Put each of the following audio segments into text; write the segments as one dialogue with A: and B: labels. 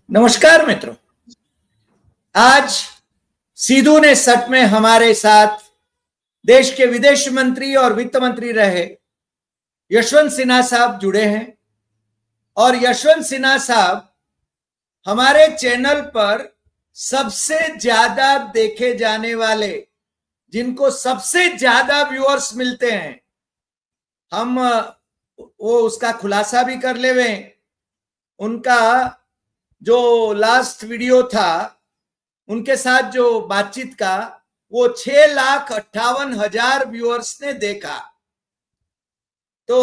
A: नमस्कार मित्रों, आज सिद्धू ने सट में हमारे साथ देश के विदेश मंत्री और वित्त मंत्री रहे यशवंत सिन्हा साहब जुड़े हैं। और यशवंत सिन्हा साहब हमारे चैनल पर सबसे ज्यादा देखे जाने वाले, जिनको सबसे ज्यादा व्यूअर्स मिलते हैं, हम वो उसका खुलासा भी कर लेवे। उनका जो लास्ट वीडियो था उनके साथ जो बातचीत का, वो 6,58,000 व्यूअर्स ने देखा। तो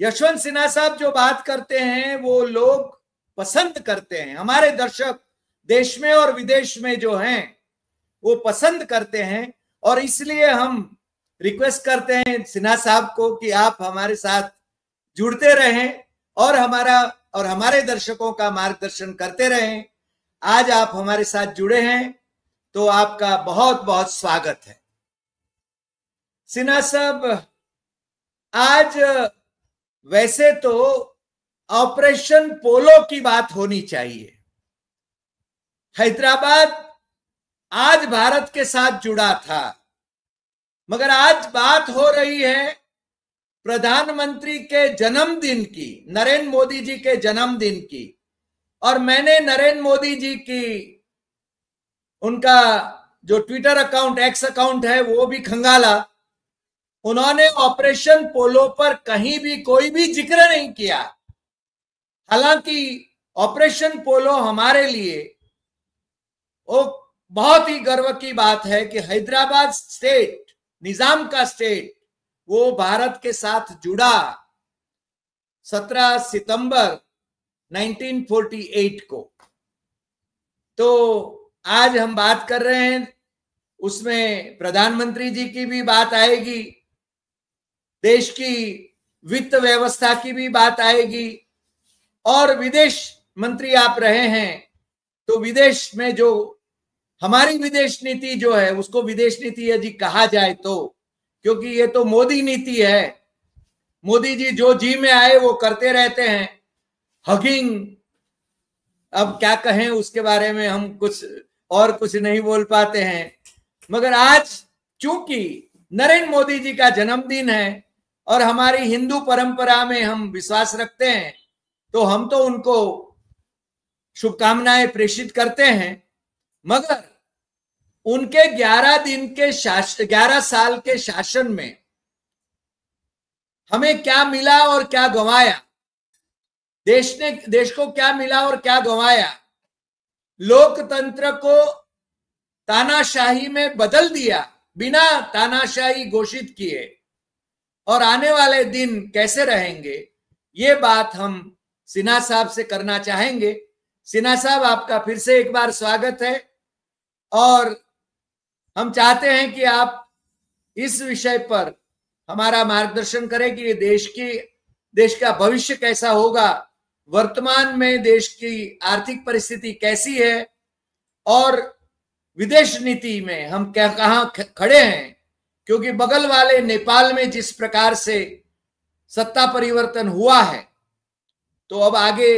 A: यशवंत सिन्हा साहब जो बात करते हैं वो लोग पसंद करते हैं, हमारे दर्शक देश में और विदेश में जो हैं वो पसंद करते हैं। और इसलिए हम रिक्वेस्ट करते हैं सिन्हा साहब को कि आप हमारे साथ जुड़ते रहें और हमारे दर्शकों का मार्गदर्शन करते रहें। आज आप हमारे साथ जुड़े हैं तो आपका बहुत बहुत स्वागत है। सिन्हा साहब, आज वैसे तो ऑपरेशन पोलो की बात होनी चाहिए। हैदराबाद आज भारत के साथ जुड़ा था, मगर आज बात हो रही है प्रधानमंत्री के जन्मदिन की, नरेंद्र मोदी जी के जन्मदिन की। और मैंने नरेंद्र मोदी जी की, उनका जो ट्विटर अकाउंट, एक्स अकाउंट है, वो भी खंगाला। उन्होंने ऑपरेशन पोलो पर कहीं भी कोई भी जिक्र नहीं किया। हालांकि ऑपरेशन पोलो हमारे लिए वो बहुत ही गर्व की बात है कि हैदराबाद स्टेट, निजाम का स्टेट, वो भारत के साथ जुड़ा 17 सितंबर 1948 को। तो आज हम बात कर रहे हैं, उसमें प्रधानमंत्री जी की भी बात आएगी, देश की वित्त व्यवस्था की भी बात आएगी, और विदेश मंत्री आप रहे हैं तो विदेश में जो हमारी विदेश नीति जो है उसको विदेश नीति यदि कहा जाए तो, क्योंकि ये तो मोदी नीति है। मोदी जी जो जी में आए वो करते रहते हैं, हगिंग। अब क्या कहें उसके बारे में, हम कुछ नहीं बोल पाते हैं। मगर आज चूंकि नरेंद्र मोदी जी का जन्मदिन है और हमारी हिंदू परंपरा में हम विश्वास रखते हैं, तो हम तो उनको शुभकामनाएं प्रेषित करते हैं। मगर उनके 11 साल के शासन में हमें क्या मिला और क्या गंवाया, देश को क्या मिला और क्या गंवाया। लोकतंत्र को तानाशाही में बदल दिया, बिना तानाशाही घोषित किए। और आने वाले दिन कैसे रहेंगे, ये बात हम सिन्हा साहब से करना चाहेंगे। सिन्हा साहब, आपका फिर से एक बार स्वागत है। और हम चाहते हैं कि आप इस विषय पर हमारा मार्गदर्शन करें कि देश का भविष्य कैसा होगा, वर्तमान में देश की आर्थिक परिस्थिति कैसी है, और विदेश नीति में हम कहां खड़े हैं। क्योंकि बगल वाले नेपाल में जिस प्रकार से सत्ता परिवर्तन हुआ है, तो अब आगे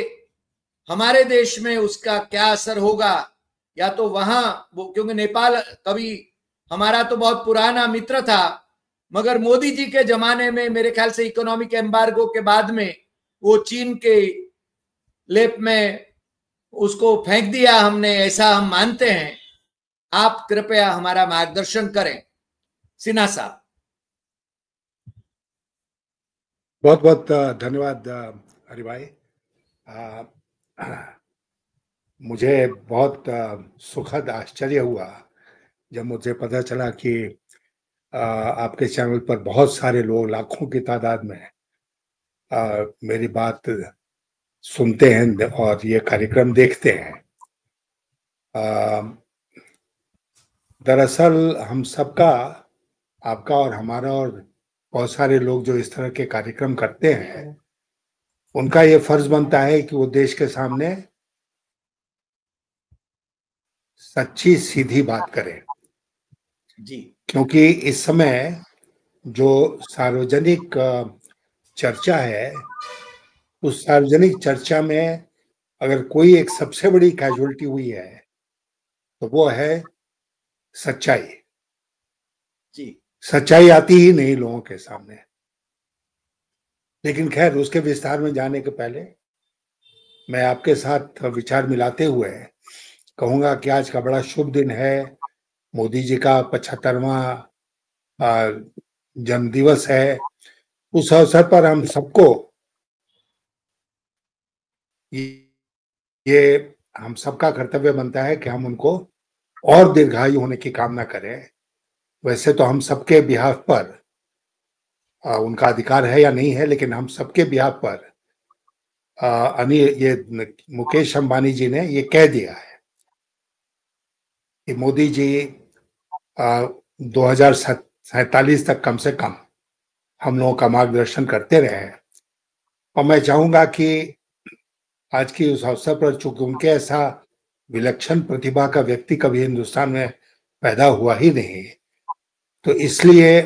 A: हमारे देश में उसका क्या असर होगा। या तो वहां क्योंकि नेपाल कभी हमारा तो बहुत पुराना मित्र था, मगर मोदी जी के जमाने में मेरे ख्याल से इकोनॉमिक एम्बार्गो के बाद में वो चीन के लेप में उसको फेंक दिया हमने, ऐसा हम मानते हैं। आप कृपया हमारा मार्गदर्शन करें सिन्हा साहब।
B: बहुत बहुत धन्यवाद हरि भाई। मुझे बहुत सुखद आश्चर्य हुआ जब मुझे पता चला कि आपके चैनल पर बहुत सारे लोग, लाखों की तादाद में मेरी बात सुनते हैं और ये कार्यक्रम देखते हैं। दरअसल हम सबका, आपका और हमारा और बहुत सारे लोग जो इस तरह के कार्यक्रम करते हैं, उनका ये फर्ज बनता है कि वो देश के सामने सच्ची सीधी बात करें
A: जी।
B: क्योंकि इस समय जो सार्वजनिक चर्चा है उस सार्वजनिक चर्चा में अगर कोई एक सबसे बड़ी कैजुअलिटी हुई है तो वो है सच्चाई।
A: जी।
B: सच्चाई आती ही नहीं लोगों के सामने। लेकिन खैर, उसके विस्तार में जाने के पहले मैं आपके साथ विचार मिलाते हुए कहूंगा कि आज का बड़ा शुभ दिन है। मोदी जी का 75वां जन्म दिवस है। उस अवसर पर हम सबको ये हम सबका कर्तव्य बनता है कि हम उनको और दीर्घायु होने की कामना करें। वैसे तो हम सबके बिहाफ पर उनका अधिकार है या नहीं है, लेकिन हम सबके बिहाफ पर ये मुकेश अंबानी जी ने ये कह दिया है कि मोदी जी 2047 तक कम से कम हम लोगों का मार्गदर्शन करते रहे। और मैं चाहूंगा कि आज की उस अवसर पर, चूंकि उनके ऐसा विलक्षण प्रतिभा का व्यक्ति कभी हिंदुस्तान में पैदा हुआ ही नहीं, तो इसलिए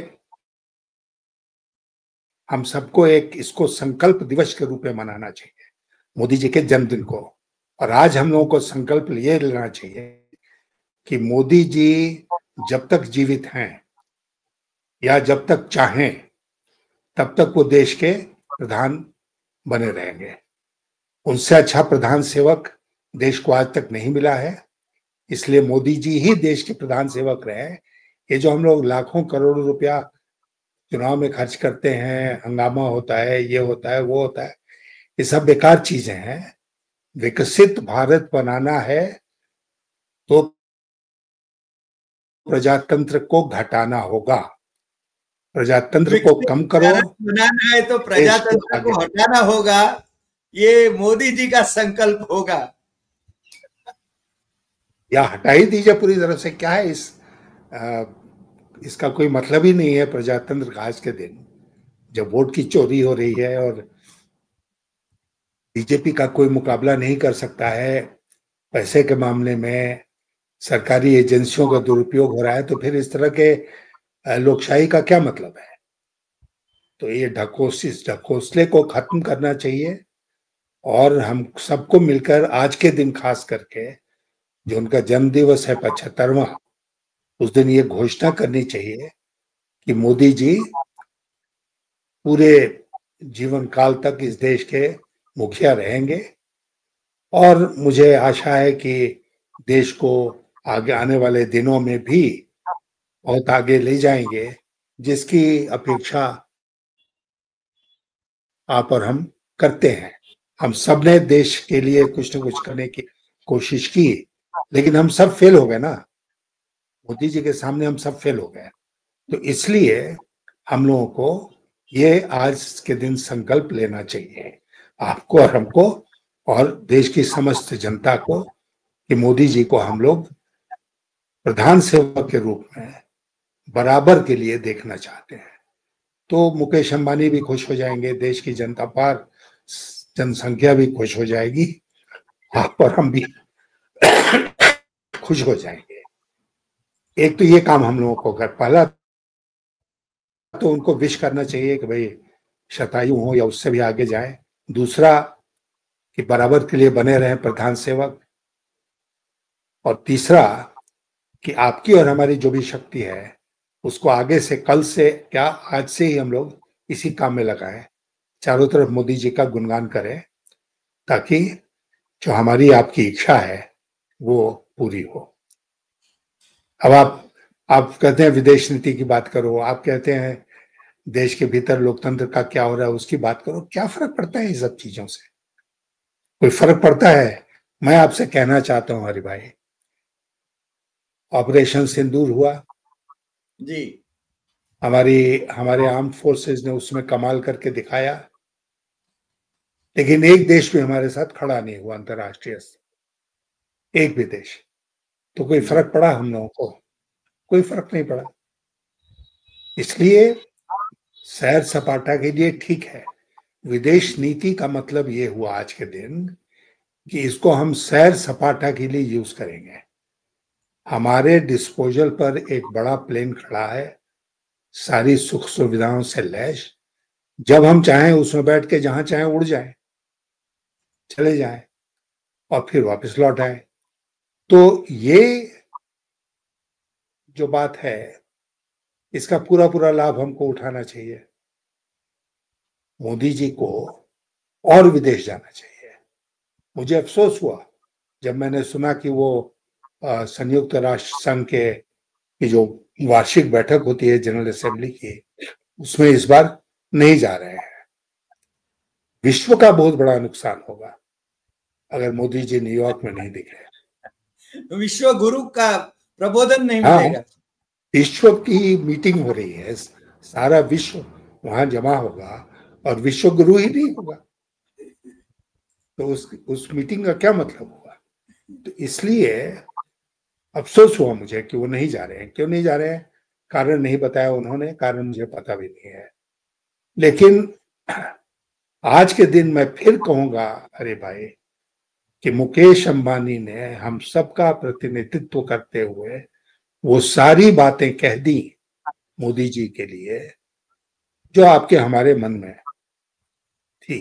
B: हम सबको एक इसको संकल्प दिवस के रूप में मनाना चाहिए, मोदी जी के जन्मदिन को। और आज हम लोगों को संकल्प ये लेना चाहिए कि मोदी जी जब तक जीवित हैं या जब तक चाहें तब तक वो देश के प्रधान बने रहेंगे। उनसे अच्छा प्रधान सेवक देश को आज तक नहीं मिला है, इसलिए मोदी जी ही देश के प्रधान सेवक रहे। ये जो हम लोग लाखों करोड़ों रुपया चुनाव में खर्च करते हैं, हंगामा होता है, ये होता है, वो होता है, ये सब बेकार चीजें हैं। विकसित भारत बनाना है तो प्रजातंत्र को घटाना होगा। प्रजातंत्र को
A: विकसित
B: कम करो,
A: भारत बनाना है तो
B: देश को
A: प्रजातंत्र
B: आगे।
A: को हटाना होगा। ये मोदी जी का संकल्प होगा।
B: या हटा ही दीजिए पूरी तरह से। क्या है इसका कोई मतलब ही नहीं है प्रजातंत्र का आज के दिन, जब वोट की चोरी हो रही है और बीजेपी का कोई मुकाबला नहीं कर सकता है पैसे के मामले में, सरकारी एजेंसियों का दुरुपयोग हो रहा है, तो फिर इस तरह के लोकशाही का क्या मतलब है। तो ये ढकोसले को खत्म करना चाहिए। और हम सबको मिलकर आज के दिन खास करके, जो उनका जन्म दिवस है 75वां, उस दिन ये घोषणा करनी चाहिए कि मोदी जी पूरे जीवन काल तक इस देश के मुखिया रहेंगे। और मुझे आशा है कि देश को आगे आने वाले दिनों में भी बहुत आगे ले जाएंगे, जिसकी अपेक्षा आप और हम करते हैं। हम सब ने देश के लिए कुछ न कुछ करने की कोशिश की, लेकिन हम सब फेल हो गए ना। मोदी जी के सामने हम सब फेल हो गए। तो इसलिए हम लोगों को ये आज के दिन संकल्प लेना चाहिए, आपको और हमको और देश की समस्त जनता को, कि मोदी जी को हम लोग प्रधान सेवक के रूप में बराबर के लिए देखना चाहते हैं। तो मुकेश अंबानी भी खुश हो जाएंगे, देश की जनता पार जनसंख्या भी खुश हो जाएगी, आप और हम भी खुश हो जाएंगे। एक तो ये काम हम लोगों को कर, पहला तो उनको विश करना चाहिए कि भाई शतायु हो या उससे भी आगे जाए। दूसरा कि बराबर के लिए बने रहें प्रधान सेवक। और तीसरा कि आपकी और हमारी जो भी शक्ति है उसको आगे से, कल से क्या आज से ही हम लोग इसी काम में लगाएं, चारों तरफ मोदी जी का गुणगान करें, ताकि जो हमारी आपकी इच्छा है वो पूरी हो। अब आप कहते हैं विदेश नीति की बात करो, आप कहते हैं देश के भीतर लोकतंत्र का क्या हो रहा है उसकी बात करो। क्या फर्क पड़ता है इन सब चीजों से? कोई फर्क पड़ता है? मैं आपसे कहना चाहता हूं हरि भाई, ऑपरेशन सिंदूर हुआ,
A: जी।
B: हमारे आर्म फोर्सेस ने उसमें कमाल करके दिखाया, लेकिन एक देश भी हमारे साथ खड़ा नहीं हुआ अंतर्राष्ट्रीय स्तर, एक भी देश। तो कोई फर्क पड़ा हम लोगों को? कोई फर्क नहीं पड़ा। इसलिए सैर सपाटा के लिए ठीक है, विदेश नीति का मतलब ये हुआ आज के दिन कि इसको हम सैर सपाटा के लिए यूज करेंगे। हमारे डिस्पोजल पर एक बड़ा प्लेन खड़ा है, सारी सुख सुविधाओं से लैस, जब हम चाहें उसमें बैठ के जहां चाहें उड़ जाएं। चले जाएं और फिर वापस लौट आए। तो ये जो बात है, इसका पूरा पूरा लाभ हमको उठाना चाहिए। मोदी जी को और विदेश जाना चाहिए। मुझे अफसोस हुआ जब मैंने सुना कि वो संयुक्त राष्ट्र संघ की जो वार्षिक बैठक होती है जनरल असेंबली की, उसमें इस बार नहीं जा रहे हैं। विश्व का बहुत बड़ा नुकसान होगा अगर मोदी जी न्यूयॉर्क में नहीं दिखे।
A: विश्व गुरु का प्रबोधन नहीं
B: हाँ,
A: मिलेगा।
B: विश्व की मीटिंग हो रही है, सारा विश्व वहां जमा होगा और विश्व गुरु ही नहीं होगा, तो उस मीटिंग का क्या मतलब होगा। तो इसलिए अफसोस हुआ मुझे कि वो नहीं जा रहे हैं। क्यों नहीं जा रहे हैं, कारण नहीं बताया उन्होंने, कारण मुझे पता भी नहीं है। लेकिन आज के दिन मैं फिर कहूंगा, अरे भाई, कि मुकेश अंबानी ने हम सबका प्रतिनिधित्व करते हुए वो सारी बातें कह दी मोदी जी के लिए जो आपके हमारे मन में थी,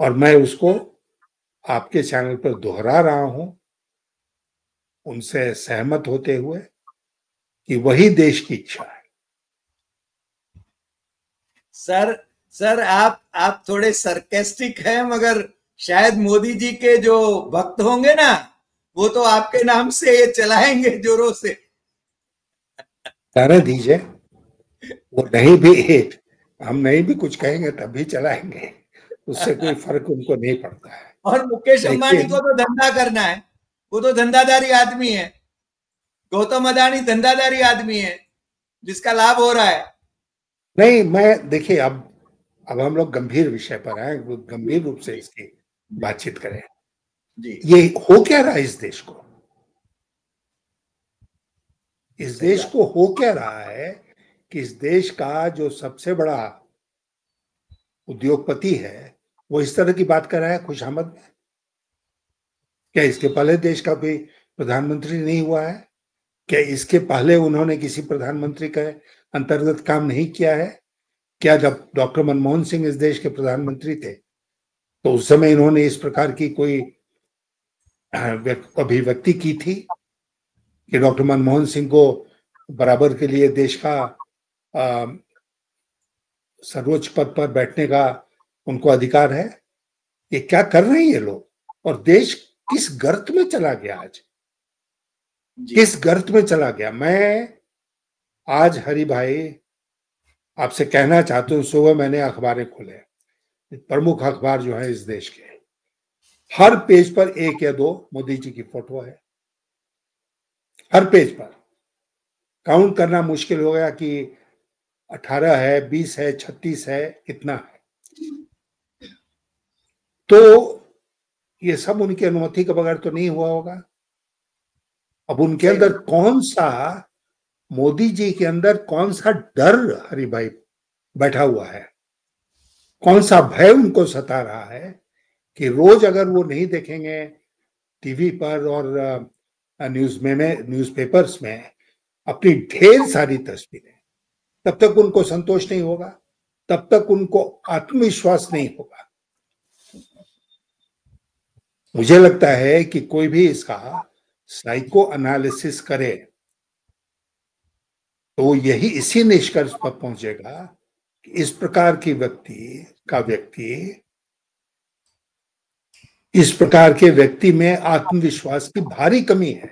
B: और मैं उसको आपके चैनल पर दोहरा रहा हूं, उनसे सहमत होते हुए कि वही देश की इच्छा है।
A: सर आप थोड़े सरकेस्टिक हैं, मगर शायद मोदी जी के जो भक्त होंगे ना, वो तो आपके नाम से ये चलाएंगे जोरों से।
B: कहने दीजिए, वो नहीं भी, हम नहीं भी कुछ कहेंगे तब भी चलाएंगे, उससे कोई फर्क उनको नहीं पड़ता है।
A: और मुकेश अंबानी
B: लेकिन
A: को तो धंधा करना है, वो तो धंधादारी आदमी है। गौतम अदानी धंधादारी आदमी है जिसका लाभ हो रहा है।
B: नहीं, मैं देखिए, अब हम लोग गंभीर विषय पर आए, गंभीर रूप से इसकी बातचीत करें।
A: जी,
B: ये हो क्या रहा है इस देश को? इस देश को हो क्या रहा है कि इस देश का जो सबसे बड़ा उद्योगपति है वो इस तरह की बात कर रहा है खुशामद में? क्या इसके पहले देश का भी प्रधानमंत्री नहीं हुआ है? क्या इसके पहले उन्होंने किसी प्रधानमंत्री के अंतर्गत काम नहीं किया है? क्या जब डॉक्टर मनमोहन सिंह इस देश के प्रधानमंत्री थे तो उस समय इन्होंने इस प्रकार की कोई अभिव्यक्ति की थी कि डॉक्टर मनमोहन सिंह को बराबर के लिए देश का सर्वोच्च पद पर बैठने का उनको अधिकार है? ये क्या कर रहे हैं ये लोग? और देश किस गर्त में चला गया आज, किस गर्त में चला गया। मैं आज हरि भाई आपसे कहना चाहता हूं, सुबह मैंने अखबारें खोले, प्रमुख अखबार जो है इस देश के, हर पेज पर एक या दो मोदी जी की फोटो है। हर पेज पर काउंट करना मुश्किल हो गया कि 18 है, 20 है, 36 है, कितना है। तो ये सब उनकी अनुमति के बगैर तो नहीं हुआ होगा। अब उनके अंदर कौन सा, मोदी जी के अंदर कौन सा डर हरि भाई बैठा हुआ है, कौन सा भय उनको सता रहा है कि रोज अगर वो नहीं देखेंगे टीवी पर और न्यूज़पेपर्स में अपनी ढेर सारी तस्वीरें, तब तक उनको संतोष नहीं होगा, तब तक उनको आत्मविश्वास नहीं होगा। मुझे लगता है कि कोई भी इसका साइको एनालिसिस करे तो यही इसी निष्कर्ष पर पहुंचेगा कि इस प्रकार की इस प्रकार के व्यक्ति में आत्मविश्वास की भारी कमी है।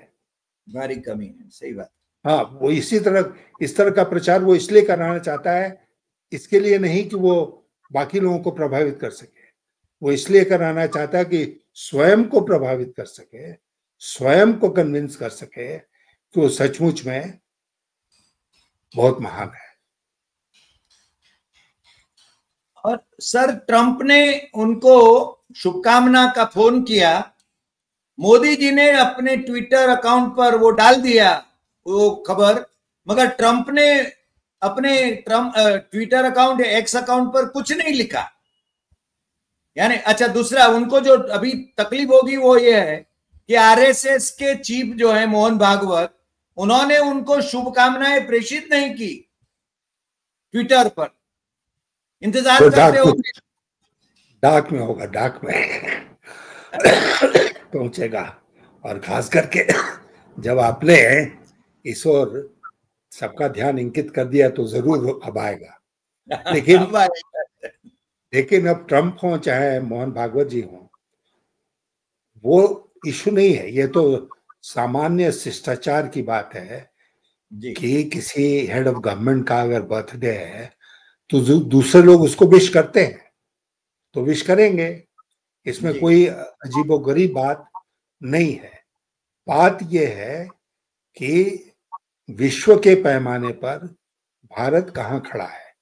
A: भारी कमी है, सही बात।
B: हाँ, वो इस तरह का प्रचार वो इसलिए कराना चाहता है, इसके लिए नहीं कि वो बाकी लोगों को प्रभावित कर सके, वो इसलिए कराना चाहता है कि स्वयं को प्रभावित कर सके, स्वयं को कन्विंस कर सके कि वो सचमुच में बहुत महान है।
A: और सर, ट्रंप ने उनको शुभकामना का फोन किया, मोदी जी ने अपने ट्विटर अकाउंट पर वो डाल दिया वो खबर, मगर ट्रंप ने अपने ट्विटर अकाउंट, एक्स अकाउंट पर कुछ नहीं लिखा। यानी अच्छा, दूसरा उनको जो अभी तकलीफ होगी वो ये है कि आरएसएस के चीफ जो है मोहन भागवत, उन्होंने उनको शुभकामनाएं प्रेषित नहीं की ट्विटर पर। इंतजार करते होंगे।
B: डाक में होगा, डाक में पहुंचेगा। और खास करके जब आपने इस ओर सबका ध्यान इंकित कर दिया तो जरूर अब आएगा। लेकिन
A: अब आएगा।
B: लेकिन अब ट्रम्प हो चाहे मोहन भागवत जी हो, वो इशू नहीं है। ये तो सामान्य शिष्टाचार की बात है
A: जी
B: कि किसी हेड ऑफ गवर्नमेंट का अगर बर्थडे है तो दूसरे लोग उसको विश करते हैं तो विश करेंगे। इसमें
A: जी
B: कोई अजीबोगरीब बात नहीं है। बात यह है कि विश्व के पैमाने पर भारत कहाँ खड़ा है।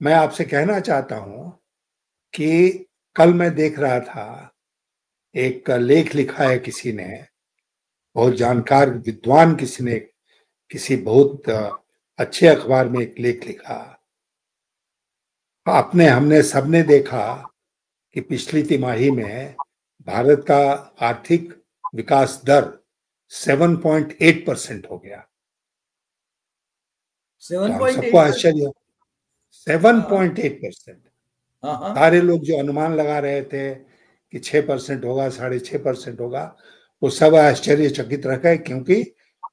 B: मैं आपसे कहना चाहता हूं कि कल मैं देख रहा था, एक लेख लिखा है किसी ने, बहुत जानकार विद्वान किसी ने, किसी बहुत अच्छे अखबार में एक लेख लिखा। आपने हमने सबने देखा कि पिछली तिमाही में भारत का आर्थिक विकास दर 7.8% हो गया। तो
A: सेवन
B: हम
A: पॉइंट
B: सबको
A: एट
B: आश्चर्य, 7.8%।
A: हाँ हाँ।
B: सारे लोग जो अनुमान लगा रहे थे कि 6% होगा, 6.5% होगा, वो सब आश्चर्यचकित रह गए क्योंकि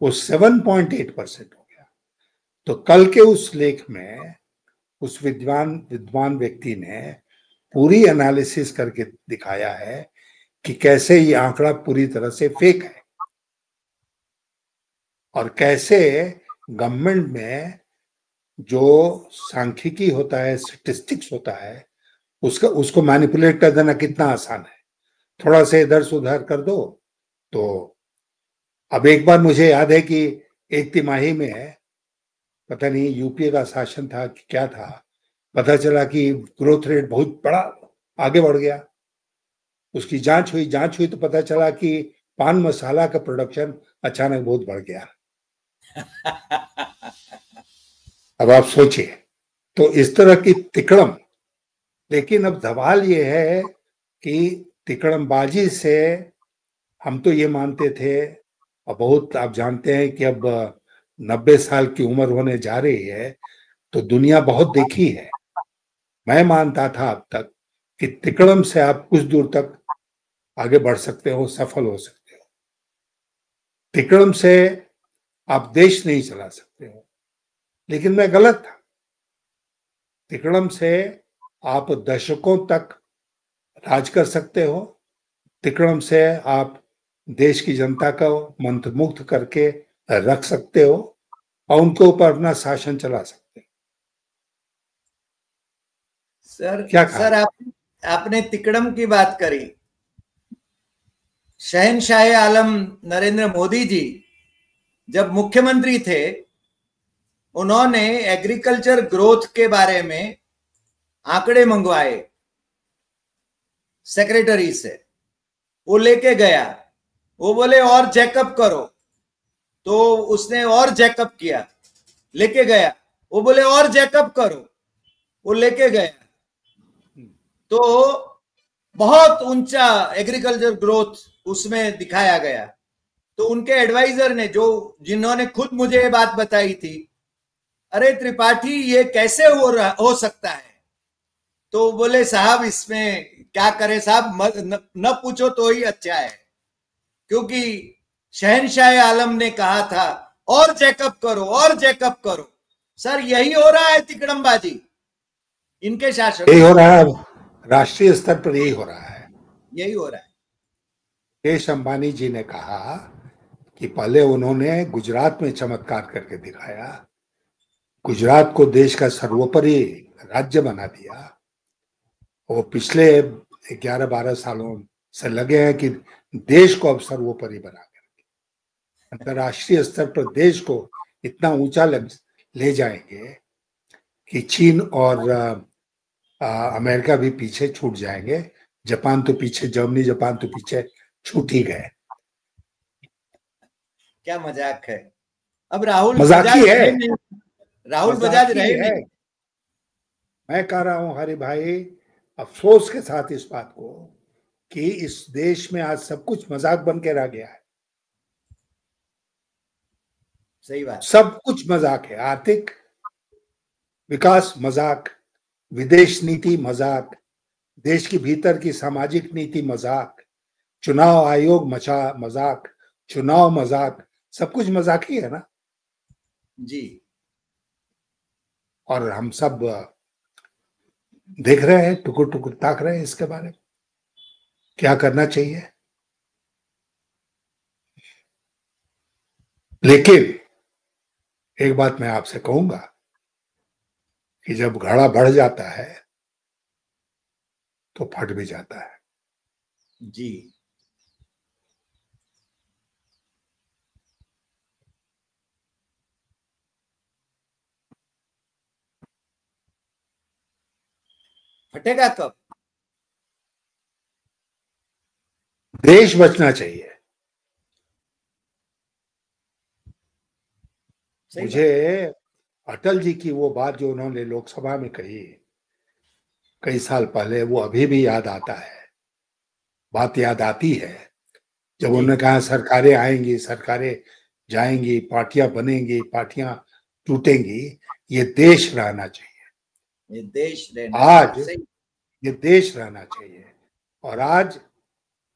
B: वो 7.8% हो गया। तो कल के उस लेख में उस विद्वान व्यक्ति ने पूरी एनालिसिस करके दिखाया है कि कैसे ये आंकड़ा पूरी तरह से फेक है और कैसे गवर्नमेंट में जो सांख्यिकी होता है, स्टेटिस्टिक्स होता है, उसका उसको मैनिपुलेट कर देना कितना आसान है। थोड़ा सा इधर से उधर कर दो तो। अब एक बार मुझे याद है कि एक तिमाही में, पता नहीं यूपीए का शासन था कि क्या था, पता चला कि ग्रोथ रेट बहुत बड़ा आगे बढ़ गया। उसकी जांच हुई तो पता चला कि पान मसाला का प्रोडक्शन अचानक बहुत बढ़ गया। अब आप सोचिए, तो इस तरह की तिकड़म। लेकिन अब सवाल ये है कि तिकड़मबाजी से हम तो ये मानते थे, और बहुत आप जानते हैं कि अब 90 साल की उम्र होने जा रही है तो दुनिया बहुत देखी है। मैं मानता था अब तक कि तिकड़म से आप कुछ दूर तक आगे बढ़ सकते हो, सफल हो सकते हो। तिकड़म से आप देश नहीं चला सकते हो। लेकिन मैं गलत था। तिकड़म से आप दशकों तक राज कर सकते हो। तिकड़म से आप देश की जनता को मंत्रमुग्ध करके रख सकते हो और उनके ऊपर अपना शासन चला सकते हो।
A: सर
B: क्या कहा
A: सर
B: जाए?
A: आपने तिकड़म की बात करी। शहनशाह आलम नरेंद्र मोदी जी जब मुख्यमंत्री थे, उन्होंने एग्रीकल्चर ग्रोथ के बारे में आंकड़े मंगवाए सेक्रेटरी से। वो लेके गया, वो बोले और चेकअप करो, तो उसने और चेकअप किया, लेके गया, वो बोले और चेकअप करो, वो लेके गया, तो बहुत ऊंचा एग्रीकल्चर ग्रोथ उसमें दिखाया गया। तो उनके एडवाइजर ने, जो जिन्होंने खुद मुझे ये बात बताई थी, अरे त्रिपाठी ये कैसे हो सकता है? तो बोले साहब इसमें क्या करें साहब, न पूछो तो ही अच्छा है, क्योंकि शहनशाह आलम ने कहा था और चेकअप करो और चेकअप करो। सर यही हो रहा है तिकड़मबाजी इनके शासन
B: यही
A: में,
B: हो रहा है। अब राष्ट्रीय स्तर पर यही हो रहा है।
A: यही हो रहा है।
B: मुकेश अंबानी जी ने कहा कि पहले उन्होंने गुजरात में चमत्कार करके दिखाया, गुजरात को देश का सर्वोपरि राज्य बना दिया। वो पिछले 11-12 सालों से लगे हैं कि देश को अब सर्वोपरि बना कर अंतर्राष्ट्रीय स्तर पर देश को इतना ऊंचा ले जाएंगे कि चीन और अमेरिका भी पीछे छूट जाएंगे। जापान तो पीछे, जर्मनी जापान तो पीछे छूट ही गए।
A: क्या मजाक है। अब राहुल
B: मजाकी
A: बजाज
B: है,
A: रहे नहीं, राहुल बजाज
B: मजाकी
A: रहे
B: है।
A: नहीं।
B: मैं कह रहा हूं हरि भाई, अफसोस के साथ इस बात को, कि इस देश में आज सब कुछ मजाक बन के रह गया है।
A: सही बात।
B: सब कुछ मजाक है। आर्थिक विकास मजाक, विदेश नीति मजाक, देश के भीतर की सामाजिक नीति मजाक, चुनाव आयोग मजाक, चुनाव मजाक, सब कुछ मजाक ही है ना।
A: जी।
B: और हम सब देख रहे हैं, टुकुर टुकुर ताक रहे हैं इसके बारे में क्या करना चाहिए। लेकिन एक बात मैं आपसे कहूंगा कि जब घड़ा बढ़ जाता है तो फट भी जाता है।
A: जी। फटेगा कब?
B: देश बचना चाहिए।
A: सही
B: मुझे
A: बात।
B: अटल जी की वो बात जो उन्होंने लोकसभा में कही कई साल पहले, वो अभी भी याद आता है। बात याद आती है जब
A: जी।
B: उन्होंने कहा सरकारें आएंगी, सरकारें जाएंगी, पार्टियां बनेंगी, पार्टियां टूटेंगी, ये देश रहना चाहिए।
A: ये देश रहना चाहिए।
B: आज
A: सही।
B: ये देश रहना चाहिए। और आज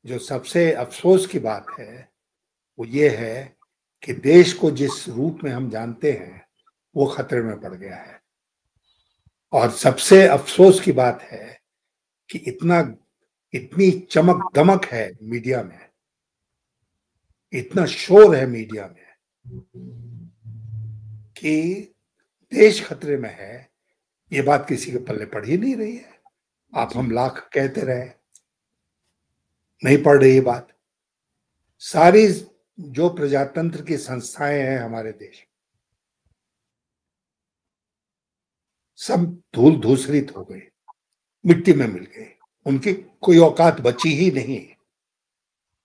B: जो सबसे अफसोस की बात है वो ये है कि देश को जिस रूप में हम जानते हैं वो खतरे में पड़ गया है। और सबसे अफसोस की बात है कि इतनी चमक दमक है मीडिया में, इतना शोर है मीडिया में कि देश खतरे में है, ये बात किसी के पल्ले पड़ ही नहीं रही है। आप
A: जी।
B: हम लाख कहते रहे, नहीं पड़ रही बात। सारी जो प्रजातंत्र की संस्थाएं हैं हमारे देश, सब धूल धूसरित हो गई, मिट्टी में मिल गई, उनकी कोई औकात बची ही नहीं।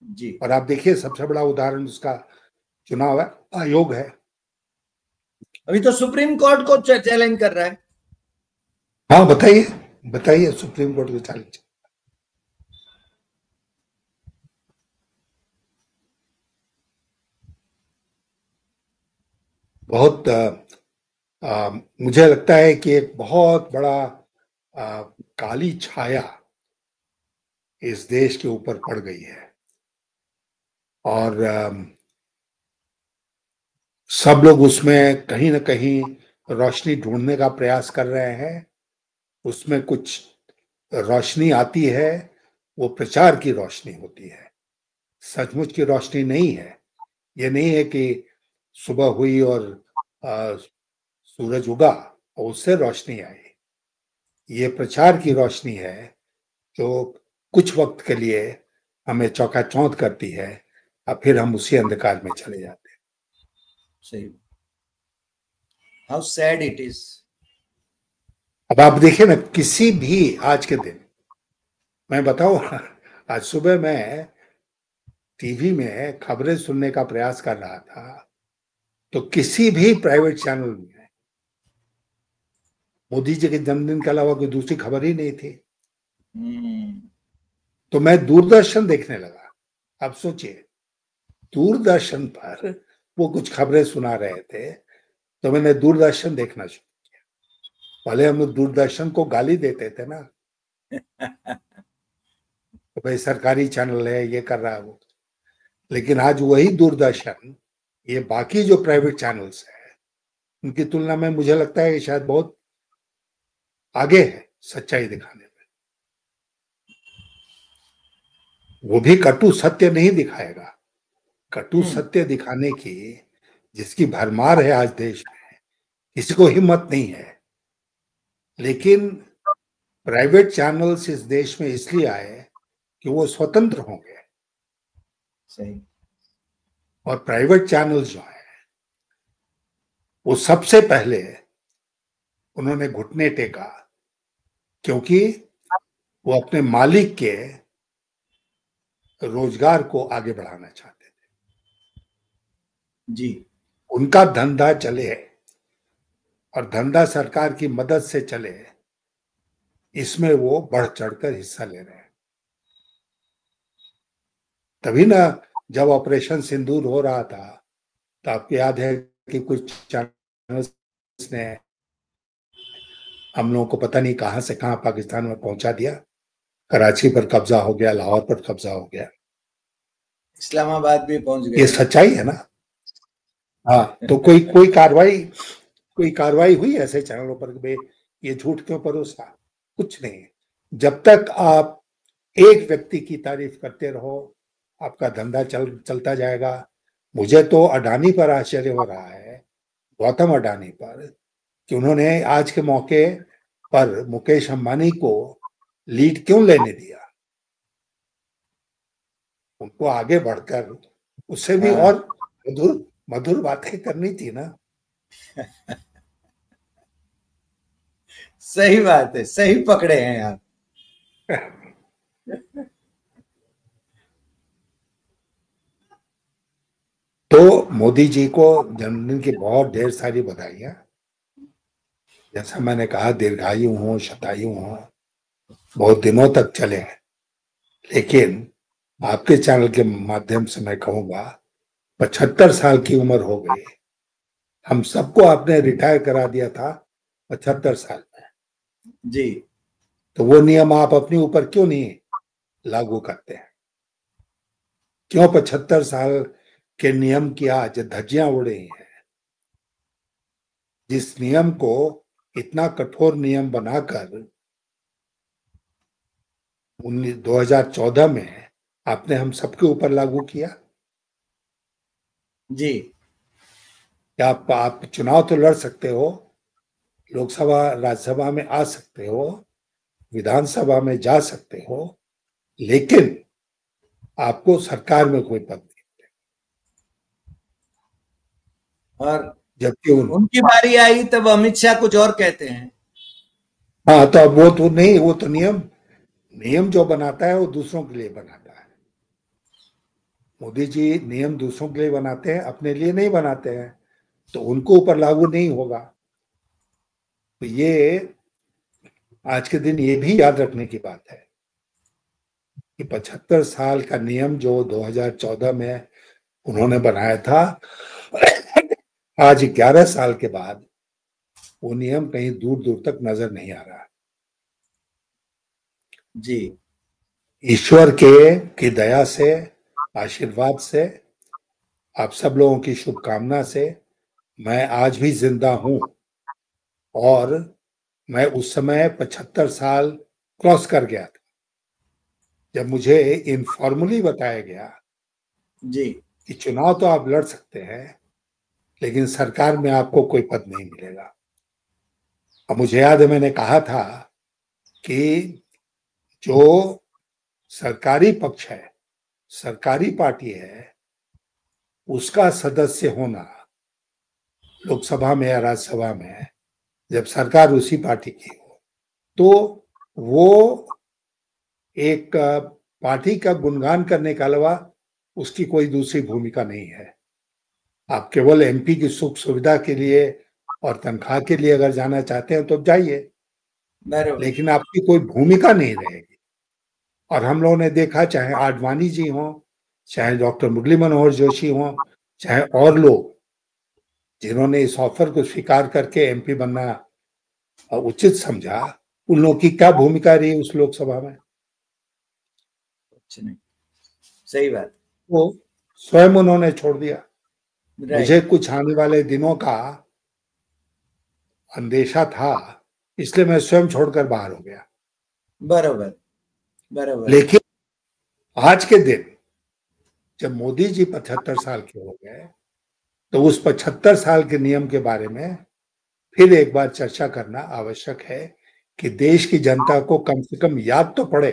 A: जी।
B: और आप देखिए सबसे बड़ा उदाहरण उसका चुनाव आयोग है।
A: अभी तो सुप्रीम कोर्ट को चैलेंज कर रहा है।
B: हाँ बताइए, बताइए सुप्रीम कोर्ट के चैलेंज। बहुत मुझे लगता है कि एक बहुत बड़ा काली छाया इस देश के ऊपर पड़ गई है। और सब लोग उसमें कहीं ना कहीं रोशनी ढूंढने का प्रयास कर रहे हैं। उसमें कुछ रोशनी आती है, वो प्रचार की रोशनी होती है, सचमुच की रोशनी नहीं है। ये नहीं है कि सुबह हुई और सूरज उगा और उससे रोशनी आई। ये प्रचार की रोशनी है जो कुछ वक्त के लिए हमें चौंकाचौंध करती है और फिर हम उसी अंधकार में चले जाते हैं।
A: सही। How sad it is.
B: अब आप देखिए ना, किसी भी आज के दिन, मैं बताऊं, आज सुबह मैं टीवी में खबरें सुनने का प्रयास कर रहा था तो किसी भी प्राइवेट चैनल में मोदी जी के जन्मदिन के अलावा कोई दूसरी खबर ही नहीं थी। तो मैं दूरदर्शन देखने लगा। अब सोचिए, दूरदर्शन पर वो कुछ खबरें सुना रहे थे तो मैंने दूरदर्शन देखना शुरू। पहले हम लोग दूरदर्शन को गाली देते थे ना, तो भाई सरकारी चैनल है, ये कर रहा है वो। लेकिन आज वही दूरदर्शन ये बाकी जो प्राइवेट चैनल्स है उनकी तुलना में मुझे लगता है कि शायद बहुत आगे है सच्चाई दिखाने में। वो भी कटु सत्य नहीं दिखाएगा। कटु सत्य दिखाने की जिसकी भरमार है आज देश में, किसी को हिम्मत नहीं है। लेकिन प्राइवेट चैनल्स इस देश में इसलिए आए कि वो स्वतंत्र होंगे।
A: सही।
B: और प्राइवेट चैनल्स जो है वो सबसे पहले उन्होंने घुटने टेका क्योंकि वो अपने मालिक के रोजगार को आगे बढ़ाना चाहते थे।
A: जी।
B: उनका धंधा चले और धंधा सरकार की मदद से चले, इसमें वो बढ़ चढ़कर हिस्सा ले रहे हैं। तभी ना जब ऑपरेशन सिंदूर हो रहा था तो आपको याद है कि कुछ चैनल्स ने हम लोगों को पता नहीं कहां से कहां पाकिस्तान में पहुंचा दिया। कराची पर कब्जा हो गया, लाहौर पर कब्जा हो गया,
A: इस्लामाबाद भी पहुंच
B: ये
A: गए।
B: सच्चाई है ना। हाँ, तो कोई कार्रवाई हुई ऐसे चैनलों पर कि ये झूठ क्यों परोसा? कुछ नहीं। जब तक आप एक व्यक्ति की तारीफ करते रहो, आपका धंधा चलता जाएगा। मुझे तो अडानी पर आश्चर्य हो रहा है, गौतम अडानी पर, कि उन्होंने आज के मौके पर मुकेश अंबानी को लीड क्यों लेने दिया। उनको आगे बढ़कर उससे भी और मधुर मधुर बातें करनी थी ना।
A: सही बात है, सही पकड़े हैं आप।
B: तो मोदी जी को जन्मदिन की बहुत ढेर सारी बधाइयां। जैसा मैंने कहा, दीर्घायु हो, शतायु हो, बहुत दिनों तक चले। लेकिन आपके चैनल के माध्यम से मैं कहूंगा, 75 साल की उम्र हो गई। हम सबको आपने रिटायर करा दिया था 75 साल में।
A: जी।
B: तो वो नियम आप अपने ऊपर क्यों नहीं लागू करते हैं? क्यों 75 साल के नियम की आज धज्जियां उड़ रही हैं? जिस नियम को इतना कठोर नियम बनाकर 2014 में आपने हम सबके ऊपर लागू किया।
A: जी।
B: क्या आप चुनाव तो लड़ सकते हो, लोकसभा राज्यसभा में आ सकते हो, विधानसभा में जा सकते हो, लेकिन आपको सरकार में कोई पद नहीं।
A: और
B: जबकि
A: उनकी बारी आई तब अमित शाह कुछ और कहते हैं।
B: हाँ, तो अब वो तो नहीं, वो तो नियम जो बनाता है वो दूसरों के लिए बनाता है। मोदी जी नियम दूसरों के लिए बनाते हैं, अपने लिए नहीं बनाते हैं, तो उनको ऊपर लागू नहीं होगा। तो ये आज के दिन ये भी याद रखने की बात है कि 75 साल का नियम जो 2014 में उन्होंने बनाया था, आज 11 साल के बाद वो नियम कहीं दूर दूर तक नजर नहीं आ रहा।
A: जी।
B: ईश्वर की दया से, आशीर्वाद से, आप सब लोगों की शुभकामना से मैं आज भी जिंदा हूं। और मैं उस समय 75 साल क्रॉस कर गया था जब मुझे इनफॉर्मली बताया गया
A: जी।
B: कि चुनाव तो आप लड़ सकते हैं, लेकिन सरकार में आपको कोई पद नहीं मिलेगा। अब मुझे याद है, मैंने कहा था कि जो सरकारी पक्ष है, सरकारी पार्टी है, उसका सदस्य होना लोकसभा में या राज्यसभा में, जब सरकार उसी पार्टी की हो, तो वो एक पार्टी का गुणगान करने के अलावा उसकी कोई दूसरी भूमिका नहीं है। आप केवल एमपी की सुख सुविधा के लिए और तनख्वाह के लिए अगर जाना चाहते हैं तो जाइए, लेकिन आपकी कोई भूमिका नहीं रहेगी। और हम लोगों ने देखा, चाहे आडवाणी जी हों, चाहे डॉक्टर मुरली मनोहर जोशी हों, चाहे और लोग जिन्होंने इस ऑफर को स्वीकार करके एमपी बनना उचित समझा, उन लोगों की क्या भूमिका रही उस लोकसभा में?
A: नहीं, सही बात।
B: वो स्वयं उन्होंने छोड़ दिया। मुझे कुछ आने वाले दिनों का अंदेशा था, इसलिए मैं स्वयं छोड़कर बाहर हो गया।
A: बराबर बराबर।
B: लेकिन आज के दिन जब मोदी जी 75 साल के हो गए, तो उस 75 साल के नियम के बारे में फिर एक बार चर्चा करना आवश्यक है कि देश की जनता को कम से कम याद तो पड़े।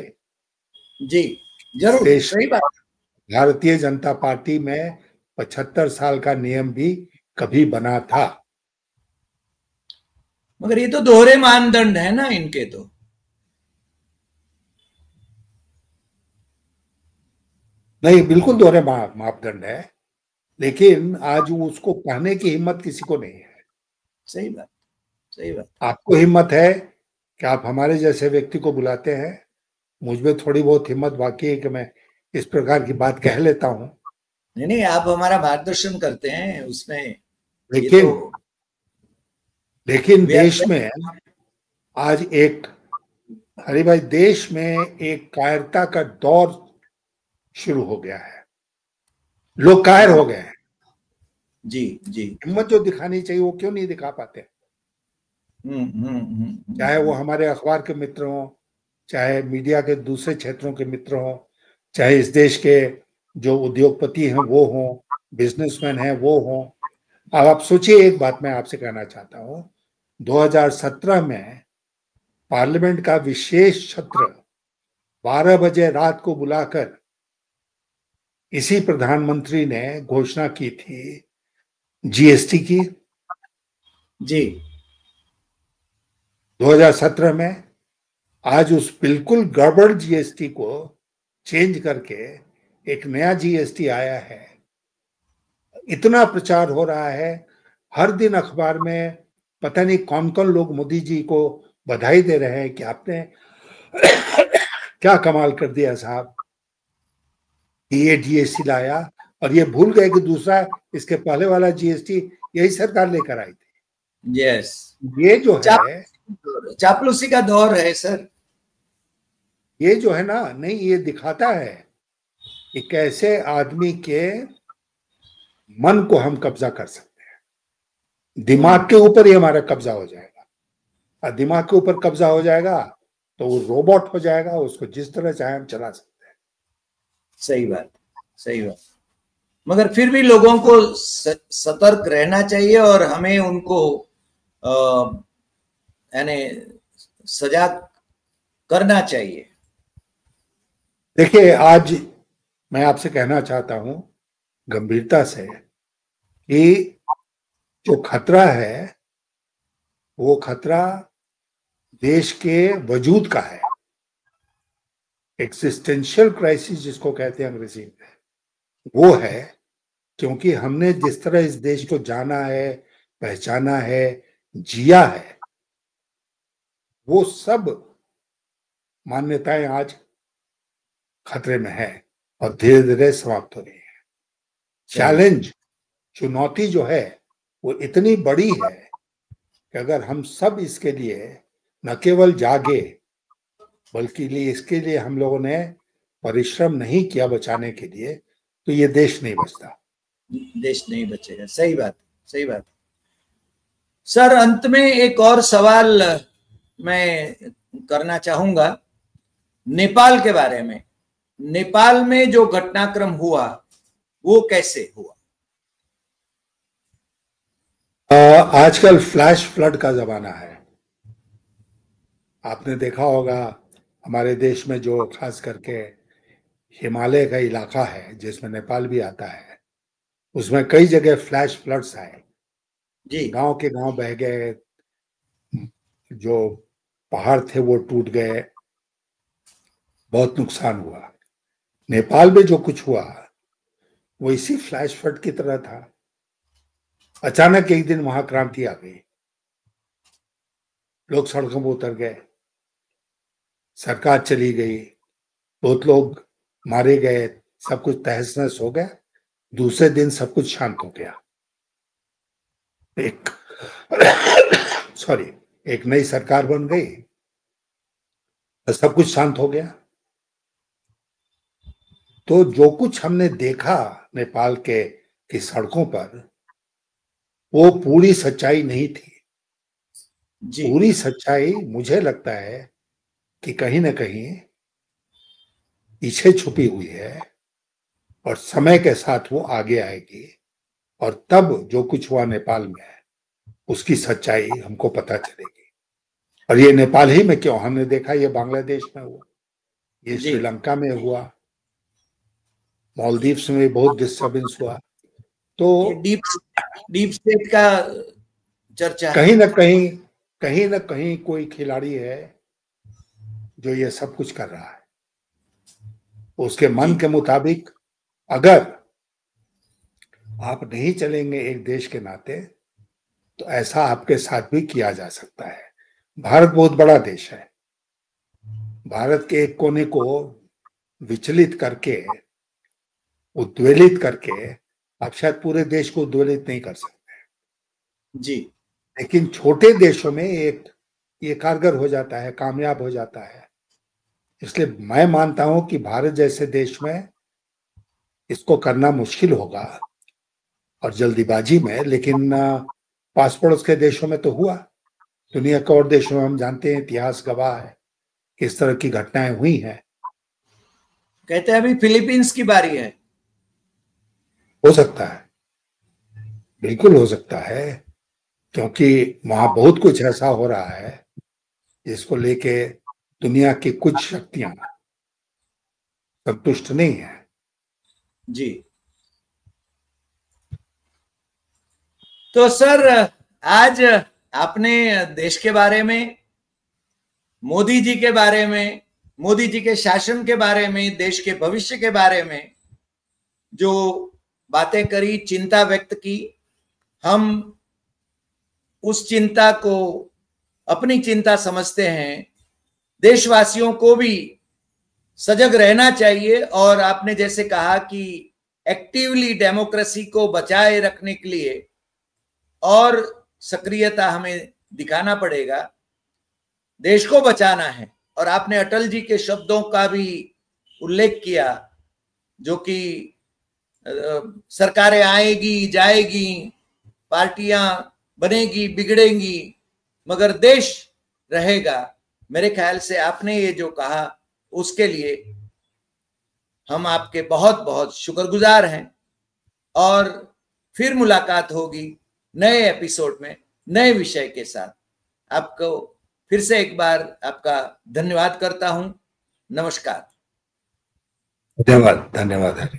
A: जी जरूर, सही बात।
B: भारतीय जनता पार्टी में 75 साल का नियम भी कभी बना था।
A: मगर ये तो दोहरे मानदंड है ना इनके तो।
B: नहीं, बिल्कुल दोहरे मापदंड है, लेकिन आज उसको कहने की हिम्मत किसी को नहीं है।
A: सही बात, सही बात।
B: आपको हिम्मत है कि आप हमारे जैसे व्यक्ति को बुलाते हैं। मुझ में थोड़ी बहुत हिम्मत बाकी है कि मैं इस प्रकार की बात कह लेता हूं।
A: नहीं नहीं, आप हमारा मार्गदर्शन करते हैं उसमें।
B: लेकिन देश में आज एक हरि भाई, देश में एक कायरता का दौर शुरू हो गया है। लोग कायर हो
A: हाँ।
B: गए हैं।
A: जी जी।
B: हिम्मत जो दिखानी चाहिए वो क्यों नहीं दिखा पाते? चाहे वो हमारे अखबार के मित्र हों, चाहे मीडिया के दूसरे क्षेत्रों के मित्र हों, चाहे इस देश के जो उद्योगपति हैं वो हों, बिजनेसमैन हैं वो हों। अब आप सोचिए, एक बात मैं आपसे कहना चाहता हूं। 2017 में पार्लियामेंट का विशेष सत्र 12 बजे रात को बुलाकर इसी प्रधानमंत्री ने घोषणा की थी जीएसटी की।
A: जी
B: 2017 में आज उस बिल्कुल गड़बड़ जीएसटी को चेंज करके एक नया जीएसटी आया है। इतना प्रचार हो रहा है, हर दिन अखबार में पता नहीं कौन कौन लोग मोदी जी को बधाई दे रहे हैं कि आपने क्या कमाल कर दिया साहब, ये जीएसटी लाया। और ये भूल गए कि दूसरा, इसके पहले वाला जीएसटी यही सरकार लेकर आई
A: यस।
B: थी। ये जो है,
A: चापलूसी का दौर है सर।
B: ये जो है ना, नहीं, ये दिखाता है कि कैसे आदमी के मन को हम कब्जा कर सकते हैं। दिमाग के ऊपर ही हमारा कब्जा हो जाएगा, और दिमाग के ऊपर कब्जा हो जाएगा तो वो रोबोट हो जाएगा, उसको जिस तरह चाहे हम चला सकते हैं।
A: सही बात, सही बात। मगर फिर भी लोगों को सतर्क रहना चाहिए और हमें उनको यानी सजाग करना चाहिए।
B: देखिए, आज मैं आपसे कहना चाहता हूं गंभीरता से कि जो खतरा है वो खतरा देश के वजूद का है। एक्सिस्टेंशियल क्राइसिस जिसको कहते हैं अंग्रेजी में, वो है। क्योंकि हमने जिस तरह इस देश को जाना है, पहचाना है, जिया है, वो सब मान्यताएं आज खतरे में है और धीरे धीरे समाप्त हो रही है। चैलेंज, चुनौती जो है वो इतनी बड़ी है कि अगर हम सब इसके लिए न केवल जागे, बल्कि इसके लिए हम लोगों ने परिश्रम नहीं किया बचाने के लिए, तो ये देश नहीं बचता।
A: देश नहीं बचेगा। सही बात, सही बात। सर, अंत में एक और सवाल मैं करना चाहूंगा नेपाल के बारे में। नेपाल में जो घटनाक्रम हुआ वो कैसे हुआ?
B: आजकल फ्लैश फ्लड का जमाना है। आपने देखा होगा हमारे देश में जो खास करके हिमालय का इलाका है जिसमें नेपाल भी आता है, उसमें कई जगह फ्लैश फ्लड्स आए।
A: जी।
B: गांव के गांव बह गए, जो पहाड़ थे वो टूट गए, बहुत नुकसान हुआ। नेपाल में जो कुछ हुआ वो इसी फ्लैश फ्लड की तरह था। अचानक एक दिन वहां क्रांति आ गई, लोग सड़कों पर उतर गए, सरकार चली गई, बहुत लोग मारे गए, सब कुछ तहस नहस हो गया। दूसरे दिन सब कुछ शांत हो गया। एक सॉरी, एक नई सरकार बन गई और सब कुछ शांत हो गया। तो जो कुछ हमने देखा नेपाल के की सड़कों पर, वो पूरी सच्चाई नहीं थी।
A: जी
B: पूरी सच्चाई मुझे लगता है कि कहीं ना कहीं पीछे छुपी हुई है और समय के साथ वो आगे आएगी। और तब जो कुछ हुआ नेपाल में, उसकी सच्चाई हमको पता चलेगी। और ये नेपाल ही में क्यों, हमने देखा ये बांग्लादेश में हुआ, ये
A: जी।
B: श्रीलंका में हुआ, मालदीव्स में भी बहुत डिस्टर्बेंस हुआ। तो
A: ये डीप डीप स्टेट का चर्चा है।
B: कहीं ना कहीं, कहीं ना कहीं कोई खिलाड़ी है जो ये सब कुछ कर रहा है उसके मन
A: जी
B: के मुताबिक। अगर आप नहीं चलेंगे एक देश के नाते, तो ऐसा आपके साथ भी किया जा सकता है। भारत बहुत बड़ा देश है। भारत के एक कोने को विचलित करके, उद्वेलित करके आप शायद पूरे देश को उद्वेलित नहीं कर सकते,
A: जी।
B: लेकिन छोटे देशों में एक ये कारगर हो जाता है, कामयाब हो जाता है। इसलिए मैं मानता हूं कि भारत जैसे देश में इसको करना मुश्किल होगा और जल्दीबाजी में, लेकिन पास पड़ोस के देशों में तो हुआ। दुनिया के और देशों में हम जानते हैं, इतिहास गवाह है कि इस तरह की घटनाएं हुई हैं।
A: कहते हैं अभी फिलीपींस की बारी है।
B: हो सकता है, बिल्कुल हो सकता है, क्योंकि वहां बहुत कुछ ऐसा हो रहा है जिसको लेके दुनिया की कुछ शक्तियां संतुष्ट नहीं है।
A: जी, तो सर आज आपने देश के बारे में, मोदी जी के बारे में, मोदी जी के शासन के बारे में, देश के भविष्य के बारे में जो बातें करी, चिंता व्यक्त की, हम उस चिंता को अपनी चिंता समझते हैं। देशवासियों को भी सजग रहना चाहिए और आपने जैसे कहा कि एक्टिवली डेमोक्रेसी को बचाए रखने के लिए और सक्रियता हमें दिखाना पड़ेगा। देश को बचाना है। और आपने अटल जी के शब्दों का भी उल्लेख किया, जो कि सरकारें आएगी जाएगी, पार्टियां बनेगी बिगड़ेंगी, मगर देश रहेगा। मेरे ख्याल से आपने ये जो कहा उसके लिए हम आपके बहुत बहुत शुक्रगुजार हैं। और फिर मुलाकात होगी नए एपिसोड में नए विषय के साथ। आपको फिर से एक बार आपका धन्यवाद करता हूं। नमस्कार।
B: धन्यवाद, धन्यवाद।